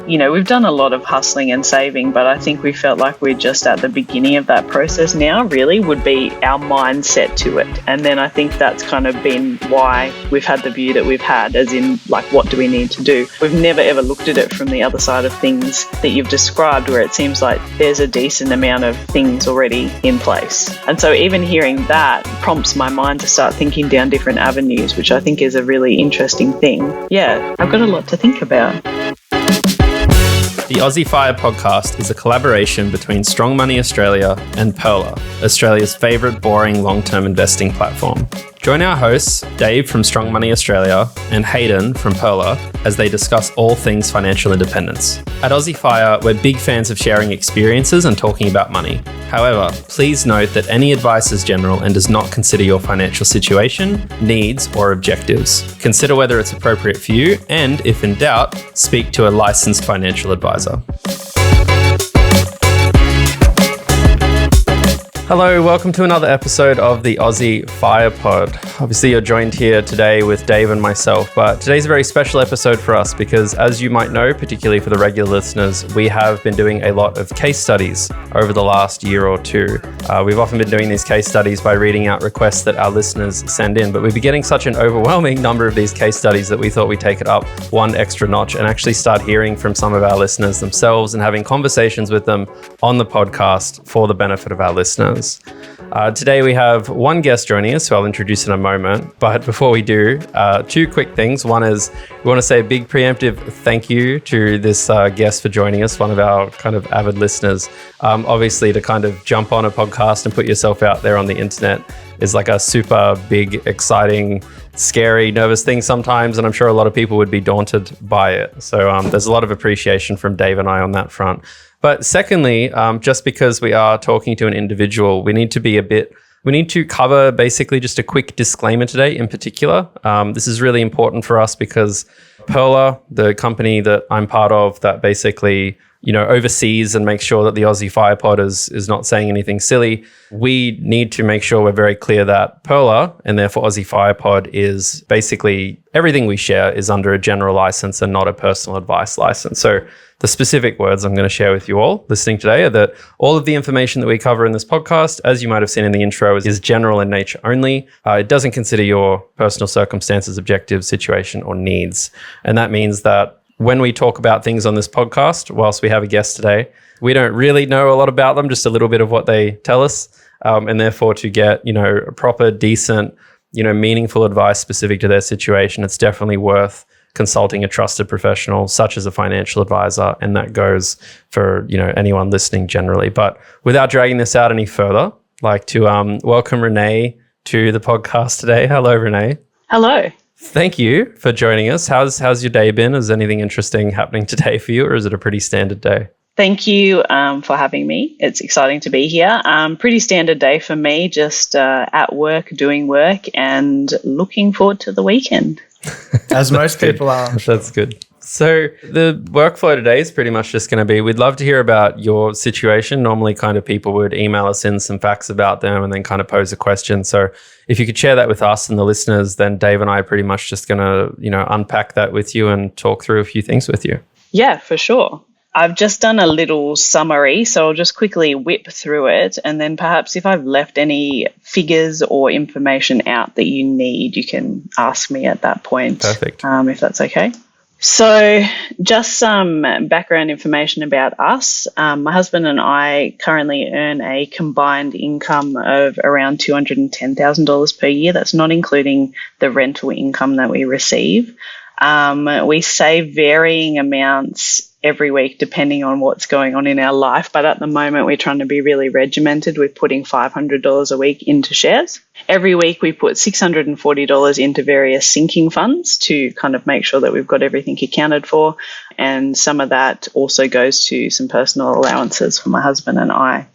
we've done a lot of hustling and saving, but I think we felt like we're just at the beginning of that process now, really, would be our mindset to it. And then I think that's kind of been why we've had the view that we've had, as in, like, what do we need to do? We've never ever looked at it from the other side of things that you've described, where it seems like there's a decent amount of things already in place. And so even hearing that prompts my mind to start thinking down different avenues, which I think is a really interesting thing. Yeah, I've got a lot to think about. The Aussie FIRE podcast is a collaboration between Strong Money Australia and Pearler, Australia's favourite boring long-term investing platform. Join our hosts, Dave from Strong Money Australia and Hayden from Pearler, as they discuss all things financial independence. At Aussie FIRE, we're big fans of sharing experiences and talking about money. However, please note that any advice is general and does not consider your financial situation, needs, or objectives. Consider whether it's appropriate for you, and if in doubt, speak to a licensed financial advisor. Hello, welcome to another episode of the Aussie FIRE Pod. Obviously, you're joined here today with Dave and myself, but today's a very special episode for us because, as you might know, particularly for the regular listeners, we have been doing a lot of case studies over the last year or two. We've often been doing these case studies by reading out requests that our listeners send in, but we've been getting such an overwhelming number of these case studies that we thought we'd take it up one extra notch and actually start hearing from some of our listeners themselves and having conversations with them on the podcast for the benefit of our listeners. Today we have one guest joining us, who I'll introduce in a moment. But before we do, two quick things. One is we want to say a big preemptive thank you to this guest for joining us, one of our kind of avid listeners. Obviously, to kind of jump on a podcast and put yourself out there on the internet is like a super big, exciting, scary, nervous thing sometimes. And I'm sure a lot of people would be daunted by it. So there's a lot of appreciation from Dave and I on that front. But secondly, just because we are talking to an individual, we need to cover basically just a quick disclaimer today in particular. This is really important for us because Pearler, the company that I'm part of that basically, oversees and makes sure that the Aussie FIRE Pod is not saying anything silly. We need to make sure we're very clear that Pearler, and therefore Aussie FIRE Pod, is basically everything we share is under a general license and not a personal advice license. So the specific words I'm going to share with you all listening today are that all of the information that we cover in this podcast, as you might have seen in the intro, is general in nature only. It doesn't consider your personal circumstances, objectives, situation, or needs. And that means that when we talk about things on this podcast, whilst we have a guest today, we don't really know a lot about them, just a little bit of what they tell us. And therefore, to get, a proper, decent, meaningful advice specific to their situation, it's definitely worth consulting a trusted professional such as a financial advisor, and that goes for anyone listening generally. But without dragging this out any further, I'd like to welcome Renee to the podcast today. Hello, Renee. Hello. Thank you for joining us. How's your day been? Is anything interesting happening today for you, or is it a pretty standard day? Thank you for having me. It's exciting to be here. Pretty standard day for me, just at work, doing work, and looking forward to the weekend. As most people are. That's good. So the workflow today is pretty much just going to be, we'd love to hear about your situation. Normally kind of people would email us in some facts about them and then kind of pose a question. So if you could share that with us and the listeners, then Dave and I are pretty much just going to, unpack that with you and talk through a few things with you. Yeah, for sure. I've just done a little summary, so I'll just quickly whip through it. And then perhaps if I've left any figures or information out that you need, you can ask me at that point. Perfect. If that's okay. So just some background information about us. My husband and I currently earn a combined income of around $210,000 per year. That's not including the rental income that we receive. We save varying amounts every week depending on what's going on in our life, but at the moment we're trying to be really regimented with putting $500 a week into shares. Every week we put $640 into various sinking funds to kind of make sure that we've got everything accounted for, and some of that also goes to some personal allowances for my husband and I.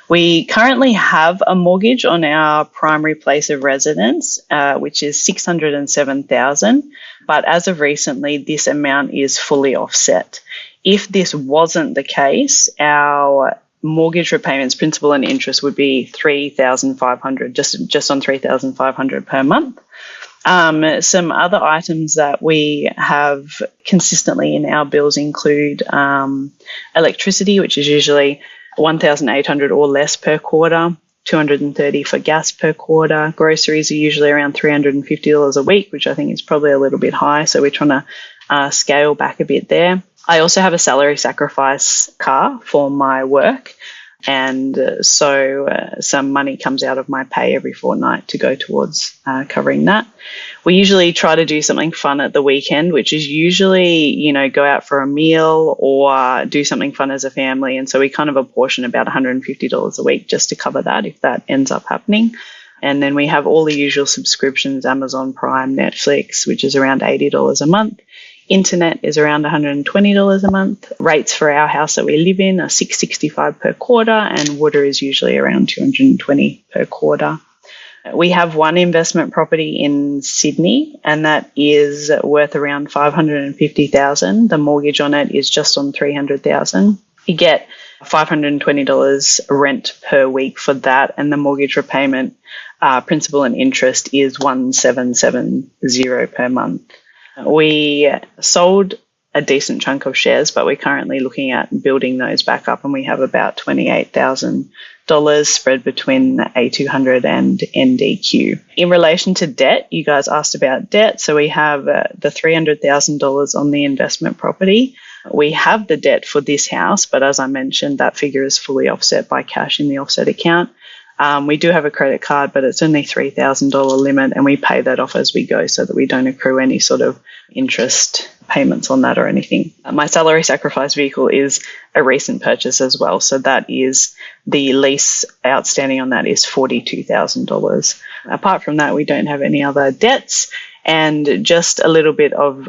We currently have a mortgage on our primary place of residence, which is $607,000. But as of recently, this amount is fully offset. If this wasn't the case, our mortgage repayments, principal and interest, would be $3,500, just on $3,500 per month. Some other items that we have consistently in our bills include electricity, which is usually $1,800 or less per quarter, $230 for gas per quarter. Groceries are usually around $350 a week, which I think is probably a little bit high. So we're trying to scale back a bit there. I also have a salary sacrifice car for my work. And so some money comes out of my pay every fortnight to go towards covering that. We usually try to do something fun at the weekend, which is usually, go out for a meal or do something fun as a family. And so we kind of apportion about $150 a week just to cover that if that ends up happening. And then we have all the usual subscriptions, Amazon Prime, Netflix, which is around $80 a month. Internet is around $120 a month. Rates for our house that we live in are $665 per quarter, and water is usually around $220 per quarter. We have one investment property in Sydney, and that is worth around $550,000. The mortgage on it is just on $300,000. You get $520 rent per week for that, and the mortgage repayment, principal and interest, is $1,770 per month. We sold a decent chunk of shares, but we're currently looking at building those back up, and we have about $28,000 spread between A200 and NDQ. In relation to debt, you guys asked about debt. So we have the $300,000 on the investment property. We have the debt for this house, but as I mentioned, that figure is fully offset by cash in the offset account. We do have a credit card, but it's only $3,000 limit, and we pay that off as we go so that we don't accrue any sort of interest payments on that or anything. My salary sacrifice vehicle is a recent purchase as well. So that is the lease outstanding on that is $42,000. Apart from that, we don't have any other debts. And just a little bit of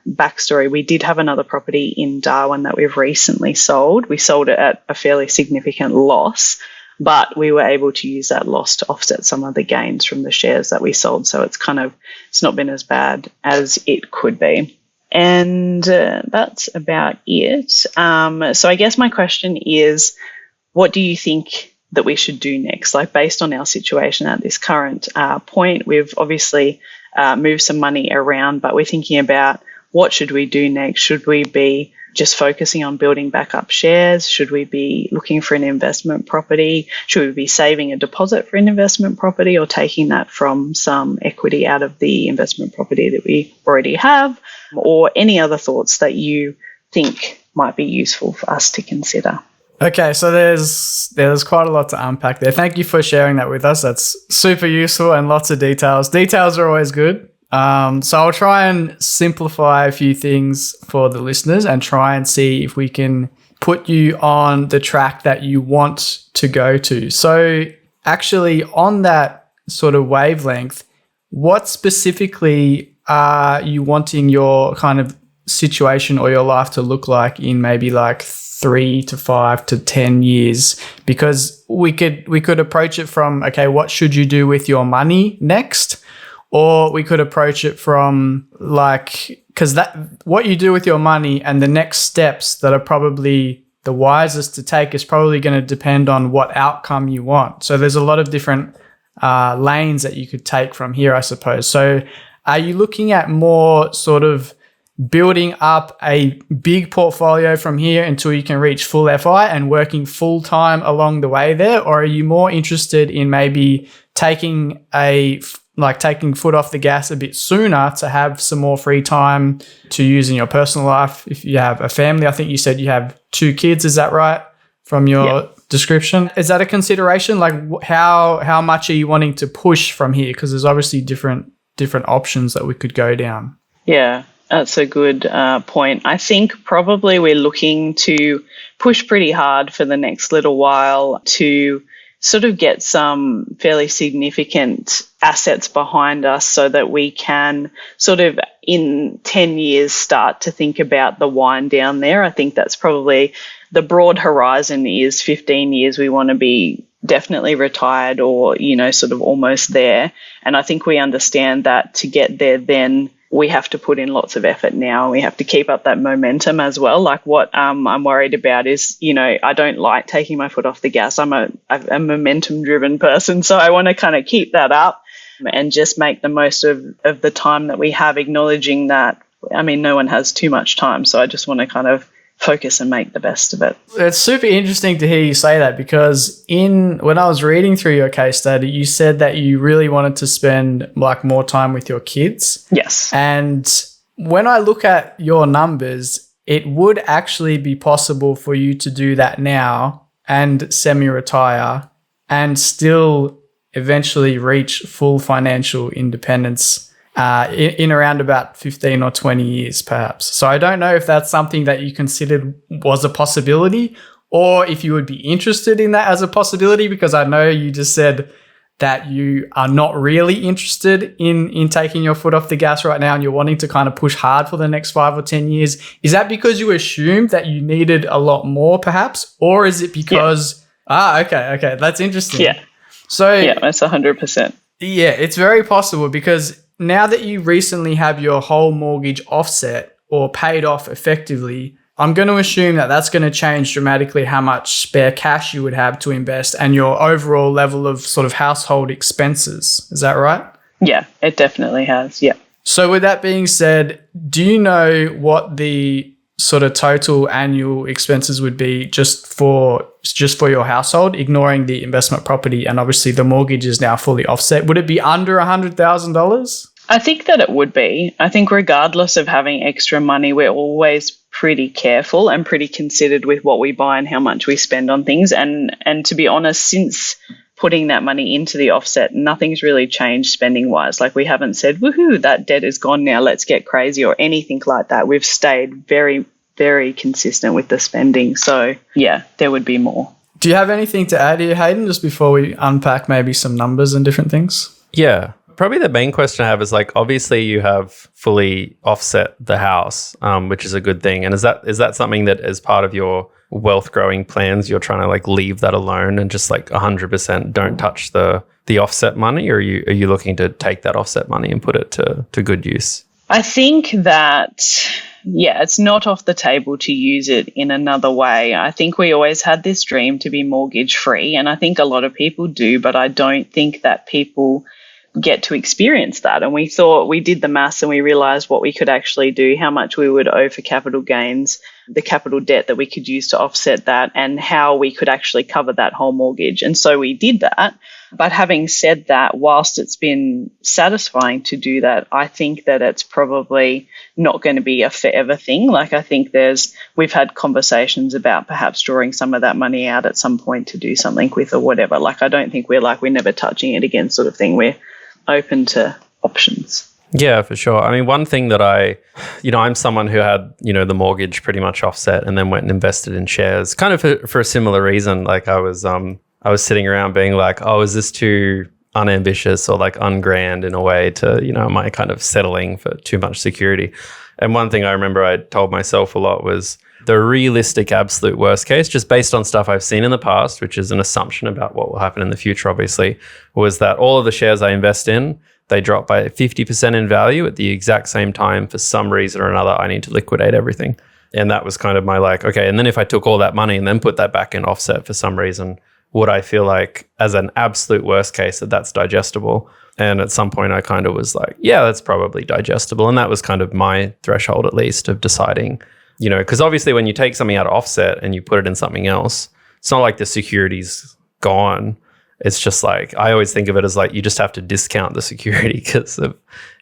backstory, we did have another property in Darwin that we've recently sold. We sold it at a fairly significant loss, but we were able to use that loss to offset some of the gains from the shares that we sold. So it's not been as bad as it could be. And that's about it. So I guess my question is, what do you think that we should do next? Like, based on our situation at this current point, we've obviously moved some money around, but we're thinking about what should we do next? Should we be just focusing on building back up shares? Should we be looking for an investment property? Should we be saving a deposit for an investment property or taking that from some equity out of the investment property that we already have? Or any other thoughts that you think might be useful for us to consider? Okay, so there's quite a lot to unpack there. Thank you for sharing that with us. That's super useful and lots of details. Details are always good. So I'll try and simplify a few things for the listeners and try and see if we can put you on the track that you want to go to. So actually, on that sort of wavelength, what specifically are you wanting your kind of situation or your life to look like in maybe like 3 to 5 to 10 years? Because we could approach it from, okay, what should you do with your money next? Or we could approach it from because that what you do with your money and the next steps that are probably the wisest to take is probably going to depend on what outcome you want. So there's a lot of different lanes that you could take from here, I suppose. So are you looking at more sort of building up a big portfolio from here until you can reach full FI and working full time along the way there? Or are you more interested in maybe taking foot off the gas a bit sooner to have some more free time to use in your personal life? If you have a family, I think you said you have 2 kids, is that right? From your description, is that a consideration? Like how much are you wanting to push from here? Because there's obviously different options that we could go down. Yeah, that's a good point. I think probably we're looking to push pretty hard for the next little while to sort of get some fairly significant assets behind us so that we can sort of in 10 years start to think about the wind down there. I think that's probably the broad horizon is 15 years. We want to be definitely retired or, sort of almost there. And I think we understand that to get there, then we have to put in lots of effort now. We have to keep up that momentum as well. Like what I'm worried about is, I don't like taking my foot off the gas. I'm a momentum-driven person, so I want to kind of keep that up. and just make the most of the time that we have, acknowledging that, I mean, no one has too much time. So I just want to kind of focus and make the best of it. It's super interesting to hear you say that, because when I was reading through your case study, you said that you really wanted to spend like more time with your kids. Yes. And when I look at your numbers, it would actually be possible for you to do that now and semi-retire and still eventually reach full financial independence in around about 15 or 20 years, perhaps. So I don't know if that's something that you considered was a possibility, or if you would be interested in that as a possibility, because I know you just said that you are not really interested in taking your foot off the gas right now and you're wanting to kind of push hard for the next 5 or 10 years. Is that because you assumed that you needed a lot more, perhaps? Or is it because... Yeah. Okay. That's interesting. Yeah. So yeah, that's 100%. Yeah, it's very possible, because now that you recently have your whole mortgage offset or paid off effectively, I'm going to assume that that's going to change dramatically how much spare cash you would have to invest and your overall level of sort of household expenses. Is that right? Yeah, it definitely has. Yeah. So with that being said, do you know what the sort of total annual expenses would be just for your household, ignoring the investment property, and obviously the mortgage is now fully offset? Would it be under $100,000? I think that it would be. I think regardless of having extra money, we're always pretty careful and pretty considered with what we buy and how much we spend on things. And to be honest, since putting that money into the offset, nothing's really changed spending wise. Like, we haven't said, woohoo, that debt is gone now, let's get crazy, or anything like that. We've stayed very, very consistent with the spending. So yeah, there would be more. Do you have anything to add here, Hayden, just before we unpack maybe some numbers and different things? Yeah. Probably the main question I have is, like, obviously you have fully offset the house, which is a good thing. And is that something that as part of your wealth growing plans, you're trying to like leave that alone and just like 100% don't touch the offset money? Or are you looking to take that offset money and put it to good use? I think that, yeah, it's not off the table to use it in another way. I think we always had this dream to be mortgage free, and I think a lot of people do, but I don't think that people get to experience that. And we did the maths and we realized what we could actually do, how much we would owe for capital gains, the capital debt that we could use to offset that, and how we could actually cover that whole mortgage. And so we did that. But having said that, whilst it's been satisfying to do that, I think that it's probably not going to be a forever thing. Like, I think we've had conversations about perhaps drawing some of that money out at some point to do something with or whatever. Like, I don't think we're never touching it again sort of thing. We're open to options. Yeah, for sure. I mean, one thing that I'm someone who had, the mortgage pretty much offset and then went and invested in shares kind of for a similar reason. Like, I was sitting around being like, oh, is this too unambitious or like ungrand in a way to, am I kind of settling for too much security? And one thing I remember I told myself a lot was the realistic absolute worst case, just based on stuff I've seen in the past, which is an assumption about what will happen in the future, obviously, was that all of the shares I invest in, they drop by 50% in value at the exact same time. For some reason or another, I need to liquidate everything. And that was kind of my like, okay, and then if I took all that money and then put that back in offset for some reason, would I feel like as an absolute worst case that's digestible? And at some point I kind of was like, yeah, that's probably digestible. And that was kind of my threshold, at least, of deciding, because obviously when you take something out of offset and you put it in something else, it's not like the security's gone. It's just like, I always think of it as like, you just have to discount the security because of,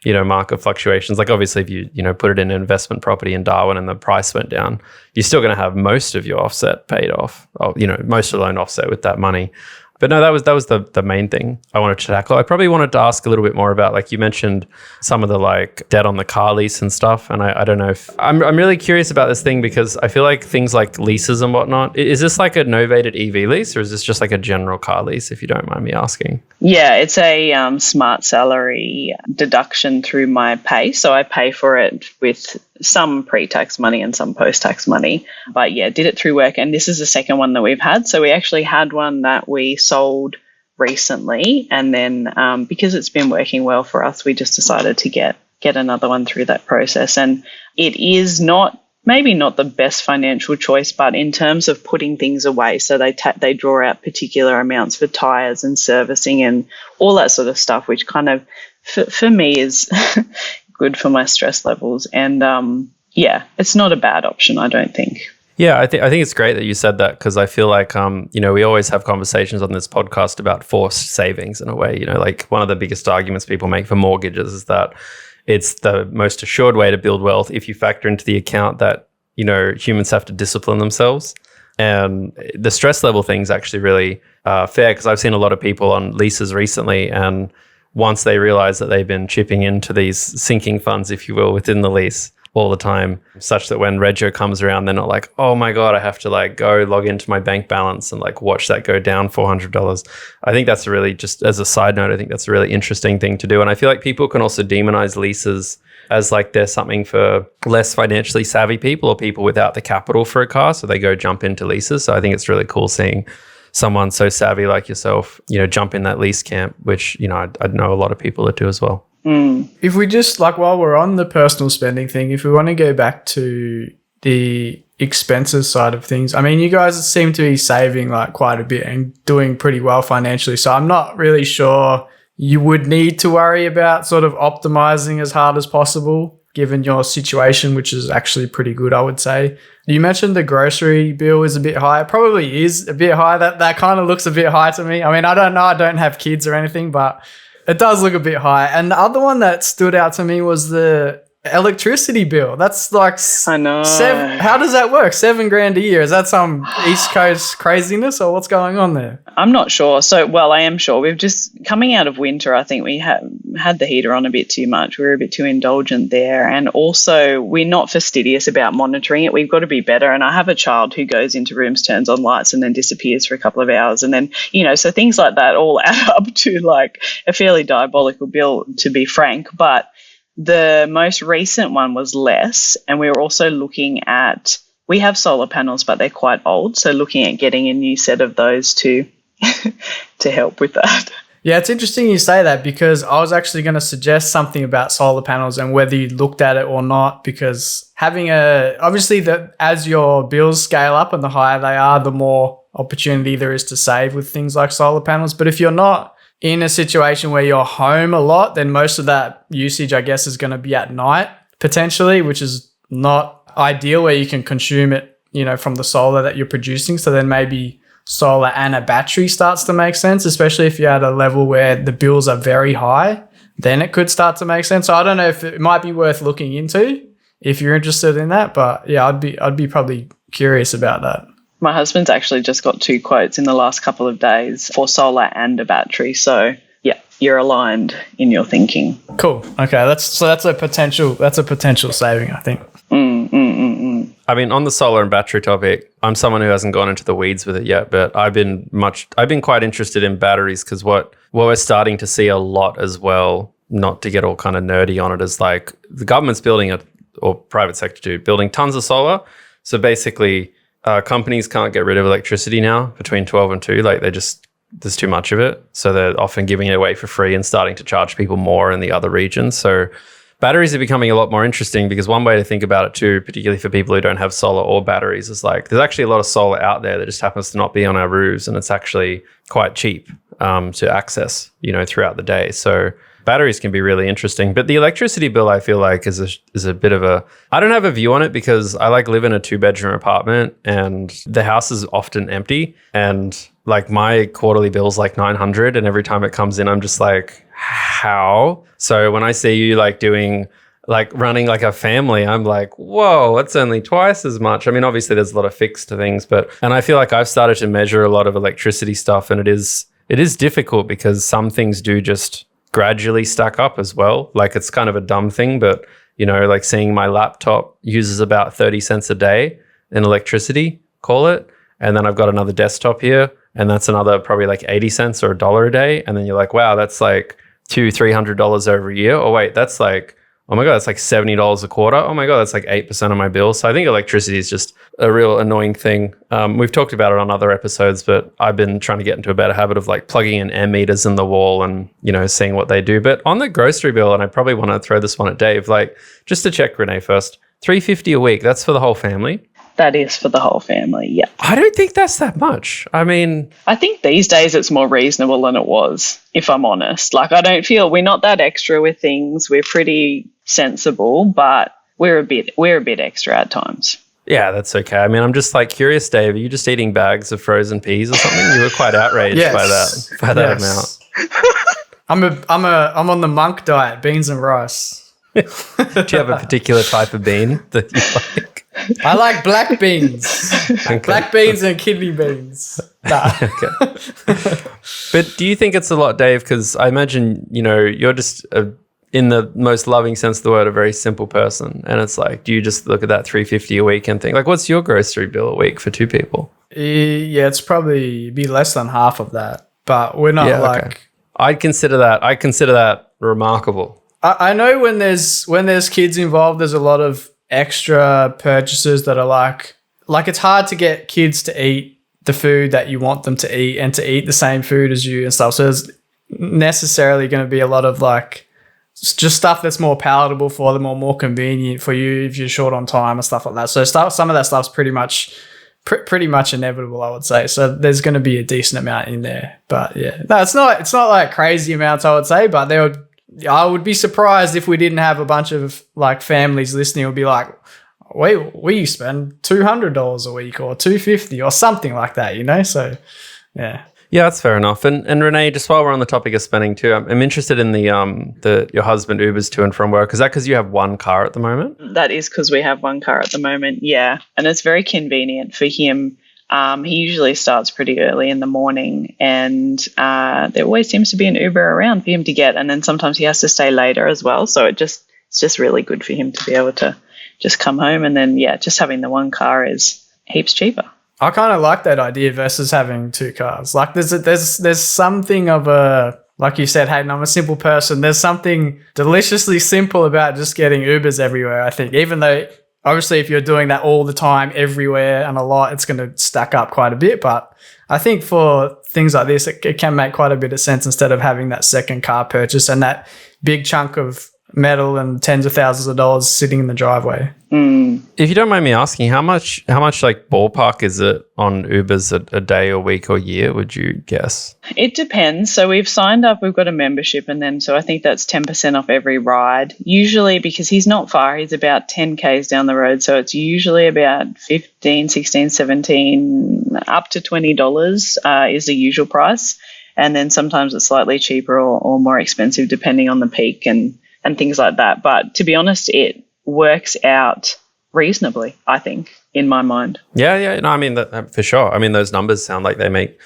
market fluctuations. Like, obviously if you, put it in an investment property in Darwin and the price went down, you're still going to have most of your offset paid off, or, most of the loan offset with that money. But no, that was the main thing I wanted to tackle. I probably wanted to ask a little bit more about, like, you mentioned some of the like debt on the car lease and stuff. And I don't know if I'm really curious about this thing, because I feel like things like leases and whatnot, is this like a novated EV lease, or is this just like a general car lease, if you don't mind me asking? Yeah, it's a smart salary deduction through my pay. So I pay for it with some pre-tax money and some post-tax money. But yeah, did it through work. And this is the second one that we've had. So we actually had one that we sold recently. And then because it's been working well for us, we just decided to get another one through that process. And it is not maybe not the best financial choice, but in terms of putting things away, so they draw out particular amounts for tires and servicing and all that sort of stuff, which kind of for me is good for my stress levels. And it's not a bad option, I don't think. Yeah, I think it's great that you said that, because I feel like we always have conversations on this podcast about forced savings in a way. Like one of the biggest arguments people make for mortgages is that it's the most assured way to build wealth if you factor into the account that humans have to discipline themselves. And the stress level thing is actually really fair, because I've seen a lot of people on leases recently, and once they realize that they've been chipping into these sinking funds, if you will, within the lease all the time, such that when Regio comes around, they're not like, oh my God, I have to like go log into my bank balance and like watch that go down $400. I think that's really, just as a side note, I think that's a really interesting thing to do. And I feel like people can also demonize leases as like they're something for less financially savvy people or people without the capital for a car, so they go jump into leases. So I think it's really cool seeing someone so savvy like yourself, jump in that lease camp, which, I know a lot of people that do as well. If we just, like, while we're on the personal spending thing, if we want to go back to the expenses side of things, I mean, you guys seem to be saving like quite a bit and doing pretty well financially. So I'm not really sure you would need to worry about sort of optimizing as hard as possible, given your situation, which is actually pretty good, I would say. You mentioned the grocery bill is a bit high. It probably is a bit high. That kind of looks a bit high to me. I mean, I don't know. I don't have kids or anything, but it does look a bit high. And the other one that stood out to me was the electricity bill. That's like, I know. How does that work? $7,000 a year. Is that some East Coast craziness, or what's going on there? I'm not sure. I am sure. We've just, coming out of winter, I think we had the heater on a bit too much. We were a bit too indulgent there. And also, we're not fastidious about monitoring it. We've got to be better. And I have a child who goes into rooms, turns on lights, and then disappears for a couple of hours. And then, so things like that all add up to like a fairly diabolical bill, to be frank. But the most recent one was less, and we were also looking at, we have solar panels, but they're quite old, so looking at getting a new set of those to help with that. Yeah, it's interesting you say that, because I was actually going to suggest something about solar panels and whether you looked at it or not, because obviously as your bills scale up and the higher they are, the more opportunity there is to save with things like solar panels. But if you're not in a situation where you're home a lot, then most of that usage, I guess, is going to be at night potentially, which is not ideal, where you can consume it, from the solar that you're producing. So then maybe solar and a battery starts to make sense, especially if you're at a level where the bills are very high, then it could start to make sense. So I don't know if it might be worth looking into if you're interested in that, but yeah, I'd be probably curious about that. My husband's actually just got 2 quotes in the last couple of days for solar and a battery. So yeah, you're aligned in your thinking. Cool. Okay, that's a potential saving, I think. I mean, on the solar and battery topic, I'm someone who hasn't gone into the weeds with it yet, but I've been quite interested in batteries, because what we're starting to see a lot as well, not to get all kind of nerdy on it, is like the government's building or private sector too, building tons of solar. So basically, companies can't get rid of electricity now between 12 and 2. Like there's too much of it. So they're often giving it away for free and starting to charge people more in the other regions. So batteries are becoming a lot more interesting, because one way to think about it too, particularly for people who don't have solar or batteries, is like there's actually a lot of solar out there that just happens to not be on our roofs, and it's actually quite cheap to access, throughout the day. So batteries can be really interesting. But the electricity bill, I feel like, is a bit of a, I don't have a view on it, because I like live in a 2-bedroom apartment and the house is often empty, and like my quarterly bill's like $900, and every time it comes in, I'm just like, how? So when I see you like doing, like running like a family, I'm like, whoa, it's only twice as much. I mean, obviously there's a lot of fixed things, and I feel like I've started to measure a lot of electricity stuff, and it is difficult, because some things do just gradually stack up as well. Like it's kind of a dumb thing, but like seeing my laptop uses about 30 cents a day in electricity, call it. And then I've got another desktop here, and that's another probably like 80 cents or $1 a day. And then you're like, wow, that's like $200-$300 over a year. Oh wait, that's like, oh my God, that's like $70 a quarter. Oh my God, that's like 8% of my bill. So I think electricity is just a real annoying thing. We've talked about it on other episodes, but I've been trying to get into a better habit of like plugging in ammeters in the wall and, seeing what they do. But on the grocery bill, and I probably want to throw this one at Dave, like just to check, Renee, first, $350 a week. That's for the whole family. That is for the whole family, yeah. I don't think that's that much. I mean, I think these days it's more reasonable than it was, if I'm honest. Like, I don't feel we're not that extra with things. We're pretty sensible, but we're a bit extra at times. yeah, that's okay. I mean, I'm just like curious, Dave. Are you just eating bags of frozen peas or something? You were quite outraged by that amount. I'm on the monk diet, beans and rice. Do you have a particular type of bean that you like? I like black beans. Okay. Black beans and kidney beans. Nah. Okay. But do you think it's a lot, Dave? Because I imagine, you're just, in the most loving sense of the word, a very simple person. And it's like, do you just look at that $350 a week and think, like, what's your grocery bill a week for two people? Yeah, it's probably be less than half of that. But we're not Okay. I'd consider that remarkable. I know when there's kids involved, there's a lot of extra purchases that are like it's hard to get kids to eat the food that you want them to eat and to eat the same food as you and stuff. So there's necessarily going to be a lot of like just stuff that's more palatable for them or more convenient for you if you're short on time and stuff like that. So some of that stuff's pretty much inevitable, I would say. So there's going to be a decent amount in there. But yeah, no, it's not like crazy amounts, I would say, but I would be surprised if we didn't have a bunch of like families listening who would be like, wait, we spend $200 a week or $250 or something like that, So yeah. Yeah, that's fair enough. And Renee, just while we're on the topic of spending too, I'm interested in the your husband Ubers to and from work. Is that because you have one car at the moment? That is because we have one car at the moment, yeah. And it's very convenient for him. He usually starts pretty early in the morning, and there always seems to be an Uber around for him to get. And then sometimes he has to stay later as well. So it's just really good for him to be able to just come home. And then, yeah, just having the one car is heaps cheaper. I kind of like that idea versus having two cars. Like there's something of a, like you said, Hayden, I'm a simple person. There's something deliciously simple about just getting Ubers everywhere, I think. Even though obviously if you're doing that all the time, everywhere and a lot, it's going to stack up quite a bit. But I think for things like this, it can make quite a bit of sense instead of having that second car purchase and that big chunk of metal and tens of thousands of dollars sitting in the driveway. If you don't mind me asking, how much like ballpark is it on Ubers a day or week or year, would you guess? It depends. So we've signed up, we've got a membership, and then so I think that's 10% off every ride. Usually, because he's not far, he's about 10 Ks down the road. So it's usually about 15, 16, 17, up to $20 is the usual price. And then sometimes it's slightly cheaper or more expensive depending on the peak and things like that. But to be honest, it works out reasonably, I think, in my mind. Yeah. No, I mean, that, for sure. I mean, those numbers sound like they make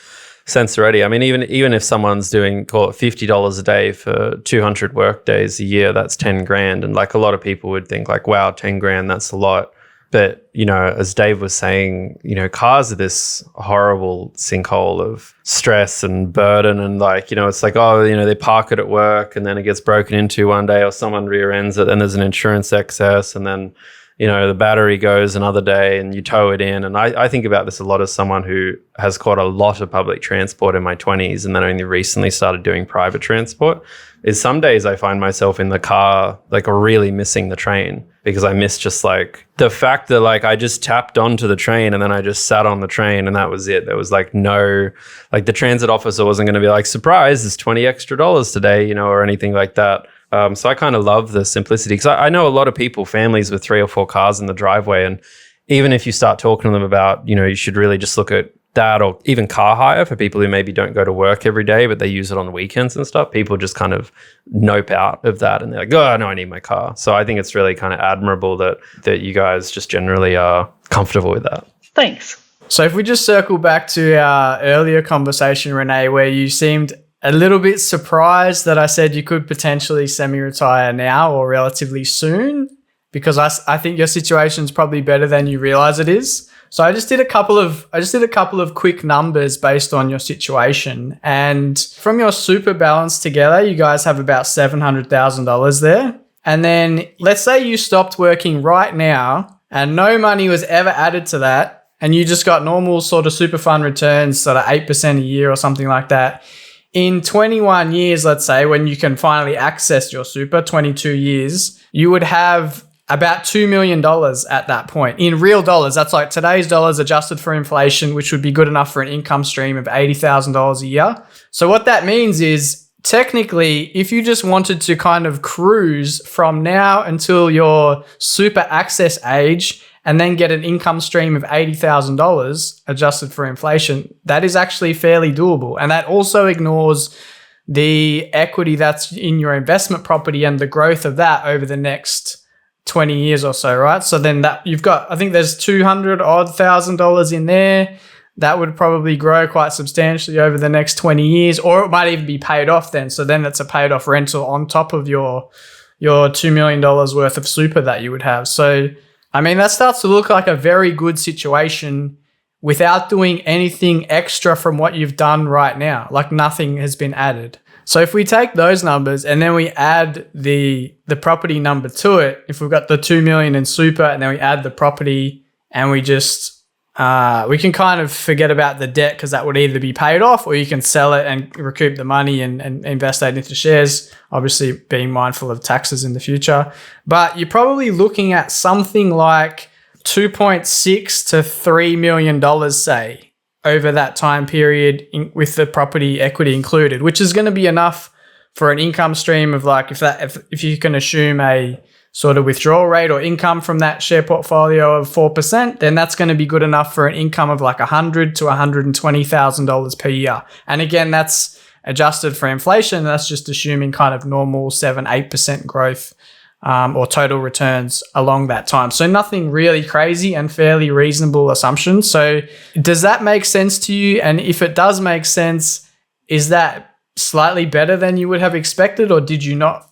sense already. I mean, even if someone's doing, call it $50 a day for 200 work days a year, that's 10 grand. And like a lot of people would think like, wow, 10 grand, that's a lot. But, as Dave was saying, cars are this horrible sinkhole of stress and burden. And like, it's like, they park it at work and then it gets broken into one day or someone rear ends it and there's an insurance excess and then, the battery goes another day and you tow it in. And I think about this a lot as someone who has caught a lot of public transport in my 20s and then only recently started doing private transport. Is some days I find myself in the car, like really missing the train because I miss just like the fact that like I just tapped onto the train and then I just sat on the train and that was it. There was like no, like the transit officer wasn't going to be like, surprise, there's $20 extra today, or anything like that. So I kind of love the simplicity because I know a lot of people, families with 3 or 4 cars in the driveway. And even if you start talking to them about, you should really just look at that or even car hire for people who maybe don't go to work every day, but they use it on the weekends and stuff. People just kind of nope out of that and they're like, oh, no, I need my car. So I think it's really kind of admirable that you guys just generally are comfortable with that. Thanks. So if we just circle back to our earlier conversation, Renee, where you seemed a little bit surprised that I said you could potentially semi-retire now or relatively soon, because I think your situation is probably better than you realize it is. So I just did a couple of quick numbers based on your situation, and from your super balance together, you guys have about $700,000 there. And then let's say you stopped working right now and no money was ever added to that, and you just got normal sort of super fund returns, sort of 8% a year or something like that. In 21 years, let's say, when you can finally access your super, 22 years, you would have about $2 million at that point in real dollars. That's like today's dollars adjusted for inflation, which would be good enough for an income stream of $80,000 a year. So what that means is technically, if you just wanted to kind of cruise from now until your super access age and then get an income stream of $80,000 adjusted for inflation, that is actually fairly doable. And that also ignores the equity that's in your investment property and the growth of that over the next 20 years or so, right? So then that you've got, I think there's $200,000 in there. That would probably grow quite substantially over the next 20 years, or it might even be paid off then. So then that's a paid off rental on top of your $2 million worth of super that you would have. So, I mean, that starts to look like a very good situation without doing anything extra from what you've done right now. Like nothing has been added. So if we take those numbers and then we add the property number to it, if we've got the 2 million in super and then we add the property and we just, we can kind of forget about the debt because that would either be paid off or you can sell it and recoup the money and invest that into shares, obviously being mindful of taxes in the future. But you're probably looking at something like $2.6 to $3 million, say, over that time period with the property equity included, which is going to be enough for an income stream of like, if you can assume a sort of withdrawal rate or income from that share portfolio of 4%, then that's going to be good enough for an income of like $100,000 to $120,000 per year. And again, that's adjusted for inflation. That's just assuming kind of normal 7-8% growth or total returns along that time. So nothing really crazy and fairly reasonable assumptions. So does that make sense to you? And if it does make sense, is that slightly better than you would have expected, or did you not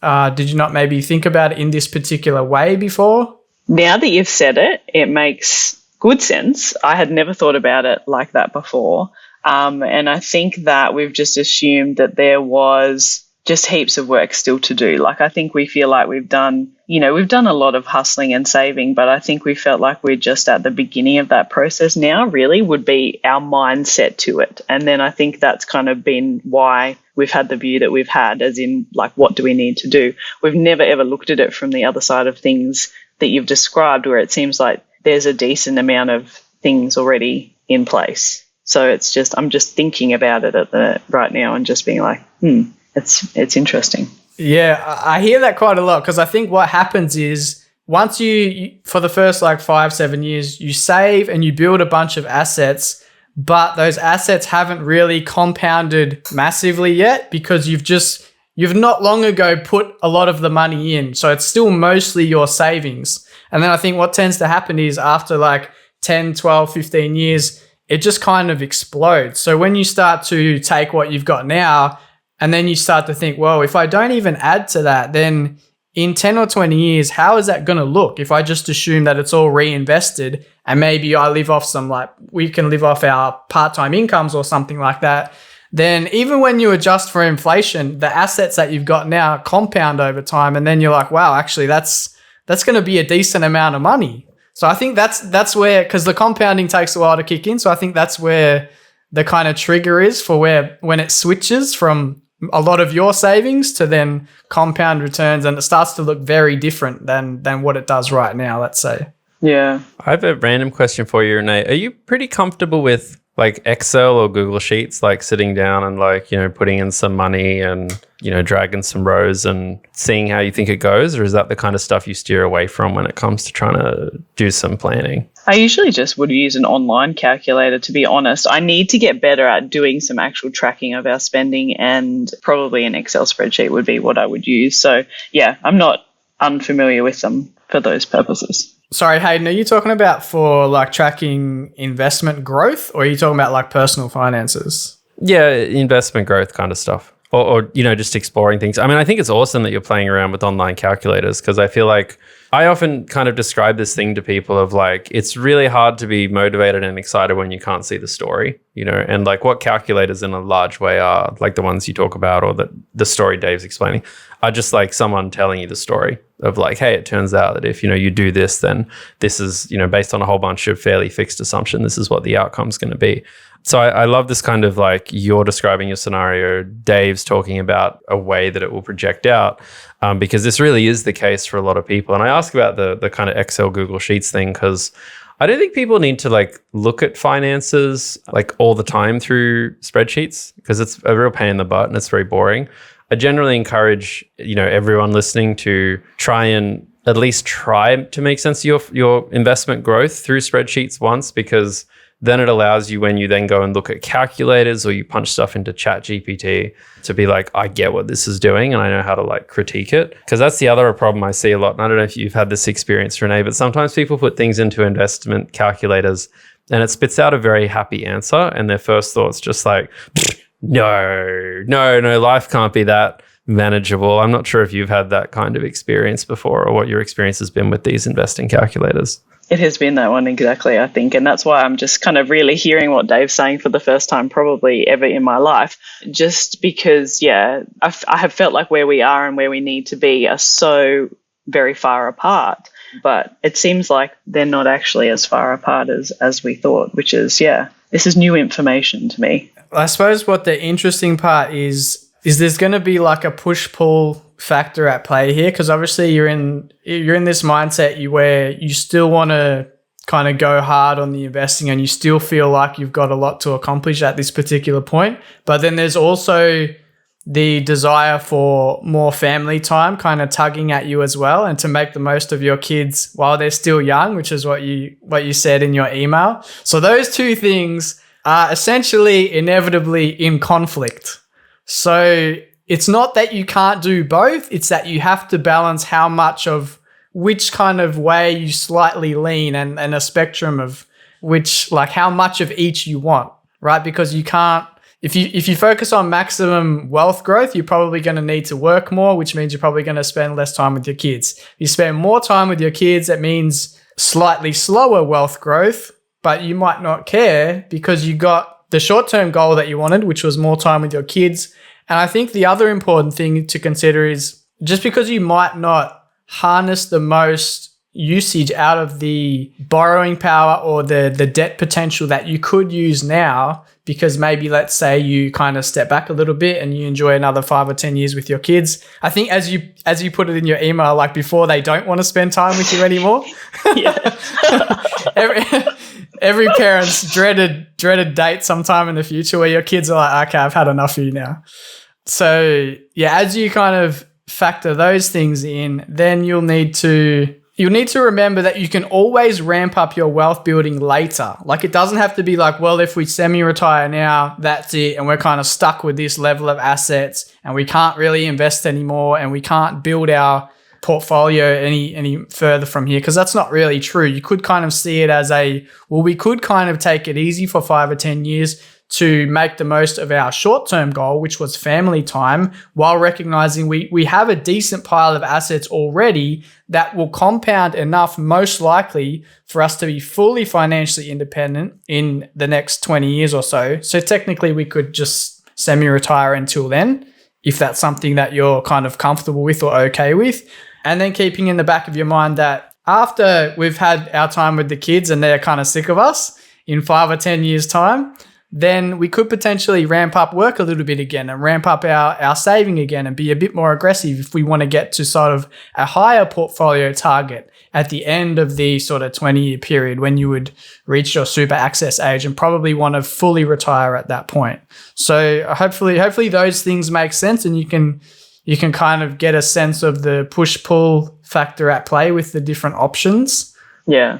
maybe think about it in this particular way before? Now that you've said it, it makes good sense. I had never thought about it like that before. And I think that we've just assumed that there was just heaps of work still to do. Like, I think we feel like we've done a lot of hustling and saving, but I think we felt like we're just at the beginning of that process now, really, would be our mindset to it. And then I think that's kind of been why we've had the view that we've had, as in, like, what do we need to do? We've never ever looked at it from the other side of things that you've described, where it seems like there's a decent amount of things already in place. So it's just, I'm just thinking about it right now and just being like, it's interesting. Yeah, I hear that quite a lot because I think what happens is once you for the first like 5-7 years, you save and you build a bunch of assets, but those assets haven't really compounded massively yet because you've not long ago put a lot of the money in. So it's still mostly your savings. And then I think what tends to happen is after like 10, 12, 15 years, it just kind of explodes. So when you start to take what you've got now, and then you start to think, well, if I don't even add to that, then in 10 or 20 years, how is that going to look if I just assume that it's all reinvested and maybe I live off we can live off our part-time incomes or something like that? Then even when you adjust for inflation, the assets that you've got now compound over time. And then you're like, wow, actually that's going to be a decent amount of money. So I think that's where, because the compounding takes a while to kick in. So I think that's where the kind of trigger is for when it switches from a lot of your savings to then compound returns, and it starts to look very different than what it does right now, let's say. Yeah. I have a random question for you, Renee. Are you pretty comfortable with like Excel or Google Sheets, like sitting down and like, putting in some money and, dragging some rows and seeing how you think it goes? Or is that the kind of stuff you steer away from when it comes to trying to do some planning? I usually just would use an online calculator, to be honest. I need to get better at doing some actual tracking of our spending, and probably an Excel spreadsheet would be what I would use. So yeah, I'm not unfamiliar with them for those purposes. Sorry, Hayden, are you talking about for like tracking investment growth, or are you talking about like personal finances? Yeah, investment growth kind of stuff. Or just exploring things. I mean, I think it's awesome that you're playing around with online calculators, because I feel like I often kind of describe this thing to people of like, it's really hard to be motivated and excited when you can't see the story. you know, and like what calculators in a large way are, like the ones you talk about or the story Dave's explaining, are just like someone telling you the story of like, hey, it turns out that if, you know, you do this, then this is, you know, based on a whole bunch of fairly fixed assumption, this is what the outcome's going to be. So I love this kind of like, you're describing your scenario, Dave's talking about a way that it will project out, because this really is the case for a lot of people. And I ask about the kind of Excel, Google Sheets thing because I don't think people need to like look at finances like all the time through spreadsheets because it's a real pain in the butt and it's very boring. I generally encourage, you know, everyone listening to try and at least try to make sense of your investment growth through spreadsheets once, because then it allows you, when you then go and look at calculators or you punch stuff into ChatGPT, to be like, I get what this is doing and I know how to like critique it. Because that's the other problem I see a lot. And I don't know if you've had this experience, Renee, but sometimes people put things into investment calculators and it spits out a very happy answer. And their first thought's just like, no, life can't be that manageable. I'm not sure if you've had that kind of experience before or what your experience has been with these investing calculators. It has been that one exactly, I think. And that's why I'm just kind of really hearing what Dave's saying for the first time probably ever in my life. Just because, I have felt like where we are and where we need to be are so very far apart. But it seems like they're not actually as far apart as we thought, which is, this is new information to me. I suppose what the interesting part is there's going to be like a push-pull factor at play here, because obviously you're in this mindset where you still want to kind of go hard on the investing and you still feel like you've got a lot to accomplish at this particular point. But then there's also the desire for more family time kind of tugging at you as well, and to make the most of your kids while they're still young, which is what you said in your email. So those two things are essentially inevitably in conflict. So it's not that you can't do both, it's that you have to balance how much of which kind of way you slightly lean, and a spectrum of which, like how much of each you want, right? Because you can't, if you focus on maximum wealth growth, you're probably going to need to work more, which means you're probably going to spend less time with your kids. If you spend more time with your kids, that means slightly slower wealth growth, but you might not care because you got the short-term goal that you wanted, which was more time with your kids. And I think the other important thing to consider is just because you might not harness the most usage out of the borrowing power or the debt potential that you could use now, because maybe let's say you kind of step back a little bit and you enjoy another 5 or 10 years with your kids. I think as you put it in your email, like before they don't want to spend time with you anymore. Yeah. Every parent's dreaded date sometime in the future where your kids are like, okay, I've had enough of you now. So as you kind of factor those things in, then you'll need to remember that you can always ramp up your wealth building later. Like it doesn't have to be like, well, if we semi-retire now, that's it, and we're kind of stuck with this level of assets and we can't really invest anymore and we can't build our portfolio any further from here, because that's not really true. You could kind of see it as we could kind of take it easy for 5 or 10 years to make the most of our short-term goal, which was family time, while recognizing we have a decent pile of assets already that will compound enough, most likely, for us to be fully financially independent in the next 20 years or so. So technically we could just semi-retire until then, if that's something that you're kind of comfortable with or okay with. And then keeping in the back of your mind that after we've had our time with the kids and they're kind of sick of us in 5 or 10 years' time, then we could potentially ramp up work a little bit again and ramp up our saving again and be a bit more aggressive if we want to get to sort of a higher portfolio target at the end of the sort of 20-year period when you would reach your super access age and probably want to fully retire at that point. So hopefully those things make sense and you can kind of get a sense of the push-pull factor at play with the different options. Yeah.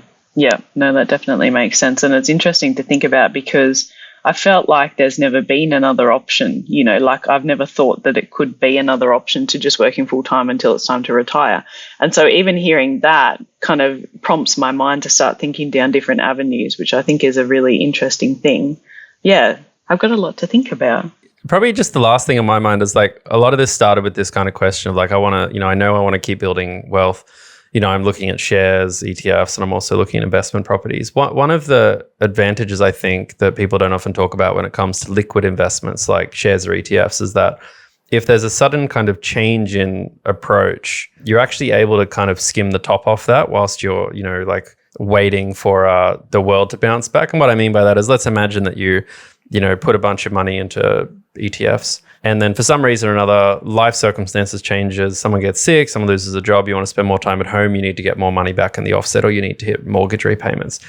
No, that definitely makes sense. And it's interesting to think about because I felt like there's never been another option, like I've never thought that it could be another option to just working full time until it's time to retire. And so even hearing that kind of prompts my mind to start thinking down different avenues, which I think is a really interesting thing. Yeah, I've got a lot to think about. Probably just the last thing on my mind is like a lot of this started with this kind of question of like, I know I want to keep building wealth. I'm looking at shares, ETFs, and I'm also looking at investment properties. One of the advantages I think that people don't often talk about when it comes to liquid investments like shares or ETFs is that if there's a sudden kind of change in approach, you're actually able to kind of skim the top off that whilst you're, like waiting for the world to bounce back. And what I mean by that is, let's imagine that you put a bunch of money into ETFs, and then for some reason or another, life circumstances changes, someone gets sick, someone loses a job, you want to spend more time at home, you need to get more money back in the offset, or you need to hit mortgage repayments.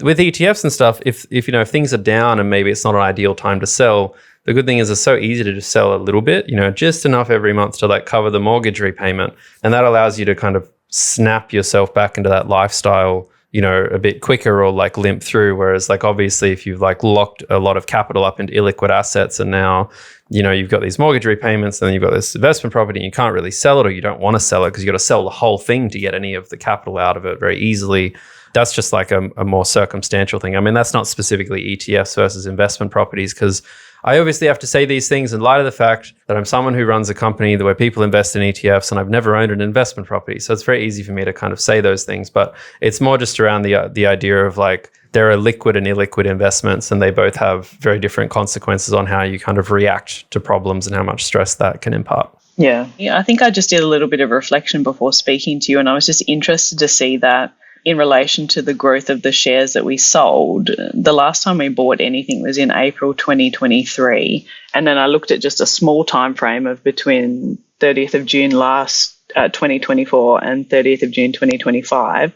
With ETFs and stuff, if things are down and maybe it's not an ideal time to sell, the good thing is it's so easy to just sell a little bit, just enough every month to like cover the mortgage repayment. And that allows you to kind of snap yourself back into that lifestyle, a bit quicker, or like limp through. Whereas like, obviously if you've like locked a lot of capital up into illiquid assets and now, you've got these mortgage repayments and then you've got this investment property and you can't really sell it, or you don't want to sell it because you got to sell the whole thing to get any of the capital out of it very easily. That's just like a more circumstantial thing. I mean, that's not specifically ETFs versus investment properties, because I obviously have to say these things in light of the fact that I'm someone who runs a company where people invest in ETFs, and I've never owned an investment property. So it's very easy for me to kind of say those things, but it's more just around the idea of like, there are liquid and illiquid investments, and they both have very different consequences on how you kind of react to problems and how much stress that can impart. Yeah, I think I just did a little bit of reflection before speaking to you, and I was just interested to see that in relation to the growth of the shares that we sold. The last time we bought anything was in April 2023, and then I looked at just a small time frame of between 30th of June 2024 and 30th of June 2025.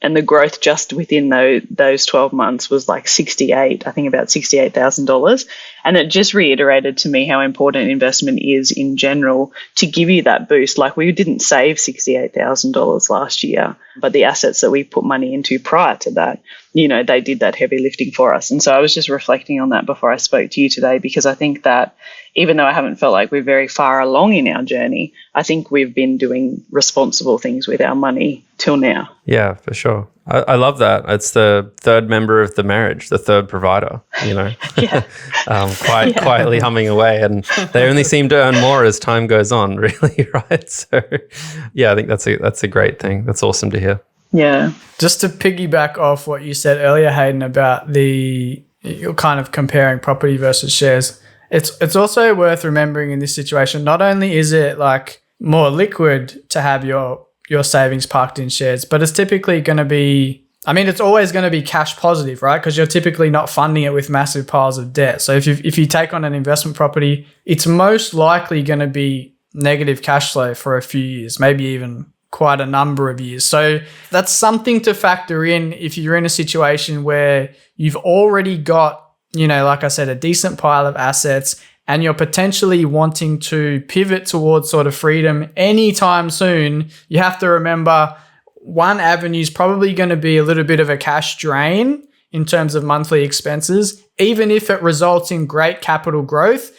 And the growth just within those 12 months was like about $68,000. And it just reiterated to me how important investment is in general to give you that boost. Like, we didn't save $68,000 last year, but the assets that we put money into prior to that, they did that heavy lifting for us. And so I was just reflecting on that before I spoke to you today, because I think that even though I haven't felt like we're very far along in our journey, I think we've been doing responsible things with our money till now. Yeah, for sure. I love that. It's the third member of the marriage, the third provider, Yeah. quietly humming away. And they only seem to earn more as time goes on, really, right? So, yeah, I think that's a great thing. That's awesome to hear. Yeah. Just to piggyback off what you said earlier, Hayden, about you're kind of comparing property versus shares. It's also worth remembering in this situation, not only is it like more liquid to have your savings parked in shares, but it's typically going to be, it's always going to be cash positive, right? Because you're typically not funding it with massive piles of debt. So if you take on an investment property, it's most likely going to be negative cash flow for a few years, maybe even quite a number of years. So that's something to factor in if you're in a situation where you've already got, like I said, a decent pile of assets, and you're potentially wanting to pivot towards sort of freedom anytime soon. You have to remember, one avenue is probably going to be a little bit of a cash drain in terms of monthly expenses. Even if it results in great capital growth,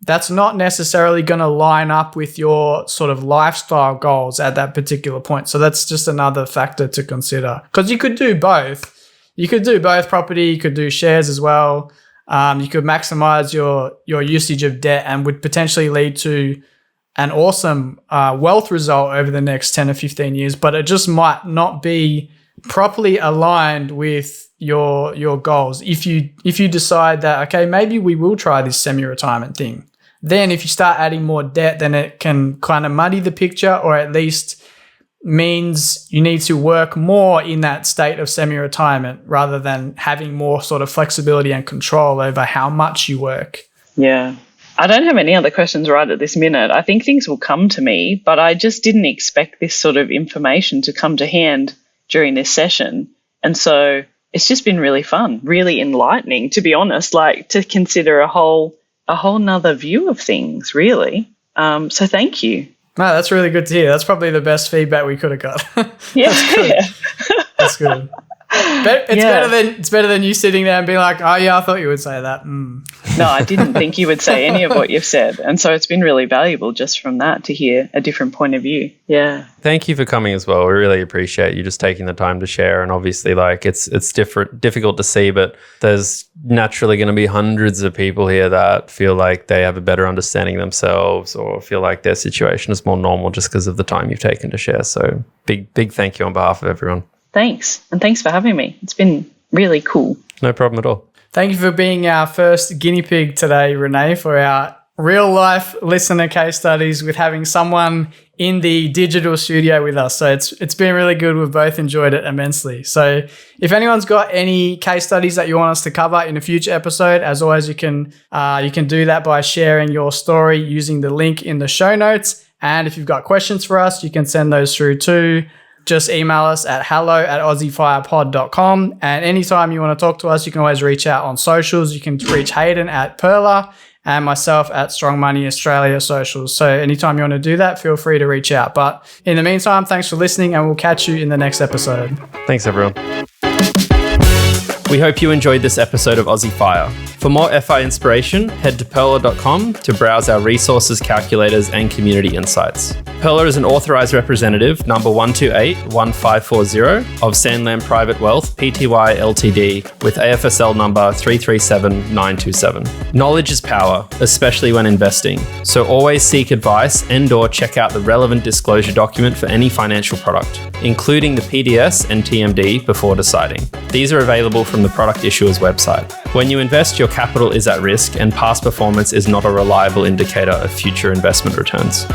that's not necessarily going to line up with your sort of lifestyle goals at that particular point. So that's just another factor to consider, because you could do both. You could do both property, you could do shares as well. You could maximize your usage of debt, and would potentially lead to an awesome wealth result over the next 10 or 15 years, but it just might not be properly aligned with your goals. If you decide that, okay, maybe we will try this semi-retirement thing, then if you start adding more debt, then it can kind of muddy the picture, or at least means you need to work more in that state of semi-retirement rather than having more sort of flexibility and control over how much you work. Yeah. I don't have any other questions right at this minute. I think things will come to me, but I just didn't expect this sort of information to come to hand during this session. And so it's just been really fun, really enlightening, to be honest, like to consider a whole nother view of things, really. So thank you. No, that's really good to hear. That's probably the best feedback we could have got. Yeah. That's good. That's good. It's better than you sitting there and being like, oh yeah, I thought you would say that. No, I didn't think you would say any of what you've said. And so it's been really valuable just from that to hear a different point of view. Yeah. Thank you for coming as well. We really appreciate you just taking the time to share. And obviously, like, it's difficult to see, but there's naturally going to be hundreds of people here that feel like they have a better understanding themselves or feel like their situation is more normal just because of the time you've taken to share. So big thank you on behalf of everyone. Thanks. And thanks for having me. It's been really cool. No problem at all. Thank you for being our first guinea pig today, Renee, for our real life listener case studies with having someone in the digital studio with us. So it's been really good. We've both enjoyed it immensely. So if anyone's got any case studies that you want us to cover in a future episode, as always, you can do that by sharing your story using the link in the show notes. And if you've got questions for us, you can send those through too. Just email us at hello@aussiefirepod.com. And anytime you want to talk to us, you can always reach out on socials. You can reach Hayden at Perla and myself at Strong Money Australia socials. So anytime you want to do that, feel free to reach out. But in the meantime, thanks for listening, and we'll catch you in the next episode. Thanks, everyone. We hope you enjoyed this episode of Aussie FIRE. For more FI inspiration, head to perla.com to browse our resources, calculators, and community insights. Perla is an authorized representative number 1281540 of Sandland Private Wealth Pty Ltd with AFSL number 337927. Knowledge is power, especially when investing. So always seek advice and/or check out the relevant disclosure document for any financial product, including the PDS and TMD before deciding. These are available from the product issuer's website. When you invest, your capital is at risk, and past performance is not a reliable indicator of future investment returns.